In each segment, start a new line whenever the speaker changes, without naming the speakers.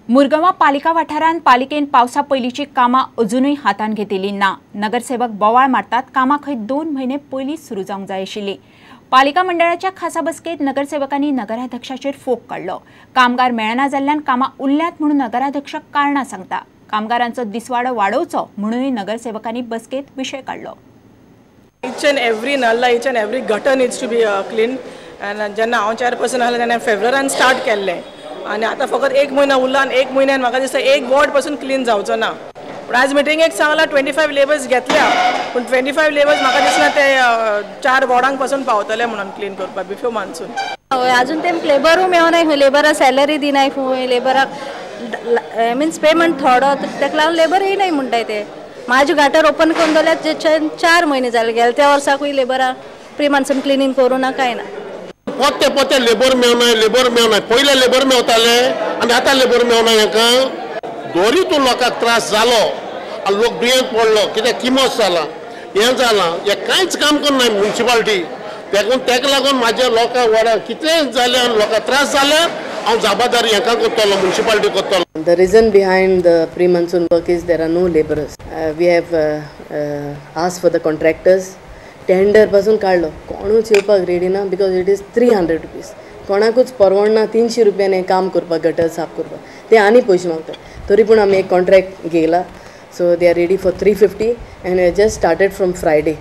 मुरगांवां पालिका वाठारांत पालिकेन पावसा पयलींची कामां अजूनय हातान घेतिल्ली ना। नगरसेवक बोवाळ मारतात कामां खंय 2 म्हयने पयलींच सुरू जावंक जाय आशिल्ली। पालिका मंडळाच्या खासा बसकेत नगरसेवकांनी नगराध्यक्षाचेर फोग काडलो। कामगार मेळना जाल्ल्यान कामां उरल्यांत म्हणून नगराध्यक्ष कारणां सांगता। कामगारांचो दिसवाडो वाडोवचो म्हणूनय नगरसेवकांनी बसकेत विशय काडलो।
Each and every nalla, each and every gutter needs to be cleaned. And जेन्ना हांव चेअरपर्सन आसलें तेन्ना फेब्रुवारीन स्टार्ट केल्लें आनी आतां फकत 1 म्हयनो उरला आनी 1 म्हयन्यान म्हाका दिसता 1 वॉर्ड पासून क्लीन जावचो ना। पूण आज मिटिंगेक सांगला 25 लेबर्स घेतल्या पूण 25 लेबर्स म्हाका दिसना ते 4 वॉर्डांक पासून पावतले म्हणून क्लीन करपाक बिफोर मान्सून।
अजून ते लेबरू मेळोनाय, लेबराक सॅलरी दिनाय, लेबराक मिन्स पेमेंट थोडो, ताका लागून लेबर येयनाय म्हणटाय ते। माझे गाटर ओपन करून दवरल्यात 4 म्हयने जाले, गेले त्या वर्साकूय लेबराक प्री मान्सून क्लिनींग करूं ना काय ना।
पोते लेबर मेळनाय पयले लेबर मेवताले आनी आतां लेबर मेवना। हाका दोरी तूं लोकांक त्रास जालो आनी लोक दुयेंत पडलो, कित्याक किमोस जाला, हें जालां, हें कांयच काम करनाय म्युनिसिपालिटी। ताका लागून म्हाज्या लोकांक वाड्यार कितलें जालें आनी लोकांक त्रास जाले, हांव जबाबदारी हाका करतलो, म्युनिसिपालिटी करतलो।
The reason behind the pre-monsoon work is there are no laborers. We have asked for the contractors. Tender पासून काढलो, कोणूच येवपाक रेडी ना बिकॉज इट इज 300 रुपीज। कोणाकूच परवडना 300 रुपयान काम करपाक, गटर साफ करपाक, ते आनी पयशे मागतात। तरी पूण आमी एक कॉन्ट्रॅक्ट घेयला, so they are ready for 350 end just started from Friday.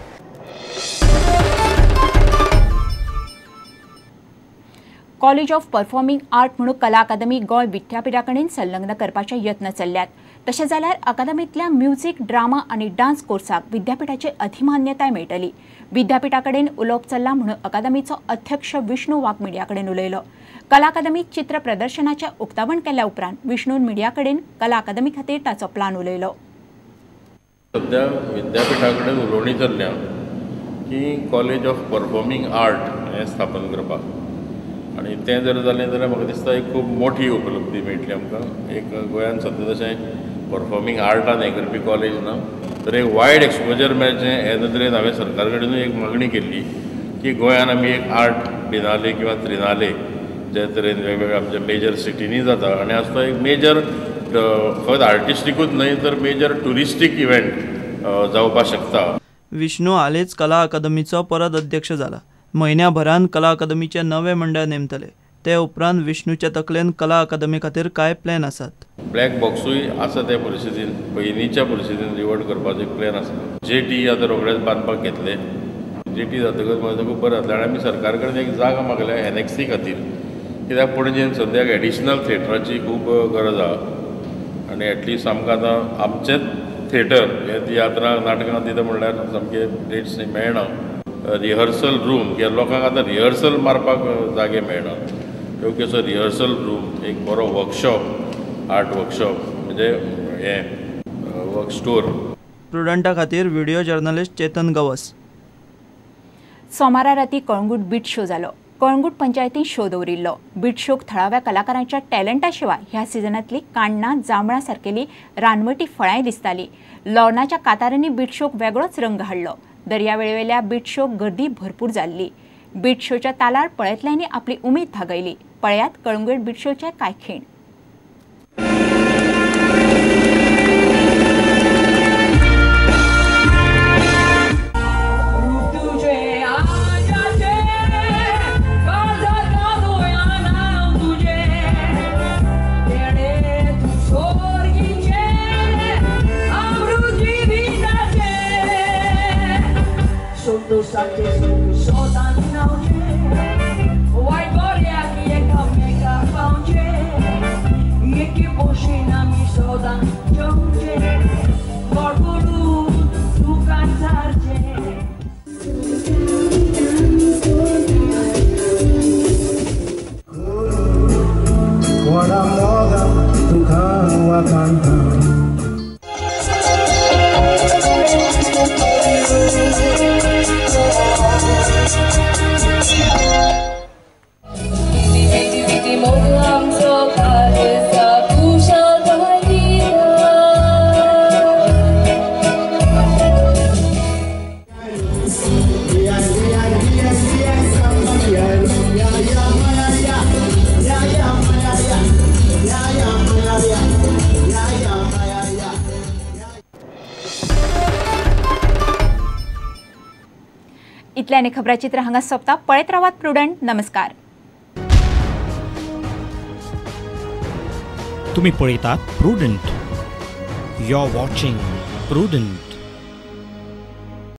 College of performing art म्हणून कला अकादमी गोंय विद्यापीठा कडेन संलग्न करपाचे यत्न चल्ल्यात। तशें जाल्यार अकादमींतल्या म्युझिक, ड्रामा आनी डान्स कोर्साक विद्यापीठाची अधिमान्यताय मेळटली। विद्यापीठा कडेन उलोवप चल्ला म्हणून अकादमीचो अध्यक्ष विष्णू वाघ मिडिया कडेन उलयलो। कला अकादमीक चित्र प्रदर्शनाचें उक्तावण केल्या उपरांत विष्णून मिडिया कडेन कला अकादमी खातीर ताचो प्लान उलयलो।
सध्या विद्यापीठा कडेन उलोवणी चल्ल्या की कॉलेज ऑफ परफॉर्मिंग आर्ट हें स्थापन करपाक, आनी तें जर जालें जाल्यार म्हाका दिसता एक खूब मोठी उपलब्धी मेळटली आमकां। एक गोंयांत सद्या तशें परफॉर्मिंग आर्टान हें करपी कॉलेज ना, तर एक वायड एक्सपोजर मेळचें हे नदरेन हांवें सरकार कडेनूय एक मागणी केल्ली की गोंयांत आमी एक आर्ट बिनाले किंवा त्रिनाले जे तरेन वेगवेगळ्या आमच्या मेजर सिटींनी जाता, आनी आज तो एक मेजर फकत आर्टिस्टिकूच न्हय तर मेजर टुरिस्टीक इव्हेंट जावपाक शकता।
विष्णू हालींच कला अकादमीचो परत अध्यक्ष जाला। म्हयन्याभरान कला अकादमीचे नवे मंडळ नेमतले। ते उपरांत विष्णूच्या तकलेन कला अकादमी खातीर काय प्लॅन आसात।
ब्लॅक बॉक्सूय आसा त्या परिस्थितीन, पयलींच्या परिस्थितीन रिवर्ट करपाचो एक प्लॅन आसा। जेटी आतां रोखडेच बांदपाक घेतले, जेटी जातकच म्हाका खूब बरें जातलें। आनी आमी सरकार कडेन एक जागा मागल्या एनएक्सी खातीर, कित्याक पणजेन सद्याक एडिशनल थिएटराची खूब गरज आहा आनी एटलिस्ट आमकां आतां आमचेंच थिएटर हे तियात्रां नाटकां दिता म्हणल्यार सामके डेट्स मेळना। रिहर्सल रूम, कित्याक लोकांक आतां रिहर्सल मारपाक जागे मेळना, योग्य असो रिहर्सल रूम, एक बरो वर्कशॉप, आर्ट वर्कशॉप म्हणजे हे वर्क स्टोर।
स्टुडंटा खातीर व्हिडिओ जर्नलिस्ट चेतन गवस।
सोमारा राती कळंगूट बीट शो जालो। कळंगूट पंचायतीन शो दवरिल्लो। बीट शोक थळाव्या कलाकारांच्या टॅलंटा शिवाय ह्या सिजनांतली काण्णां, जांबळां सारकेली रानवटी फळांय दिसताली। लॉर्नाच्या कांतारांनी बीट शोक वेगळोच रंग हाडलो। दर्यावेळेवेल्या बीट शोक गर्दी भरपूर जाल्ली। बीट शोच्या तालार पळयतल्यांनी आपली उमेद भागयली। पळयात कळंगूट बीट शोचे कांय खीण। इतल्याने खबराचित्र हांगा सोंपता. पळयत रावात प्रुडंट. नमस्कार.
तुम्ही पळयतात Prudent. You are watching prudent.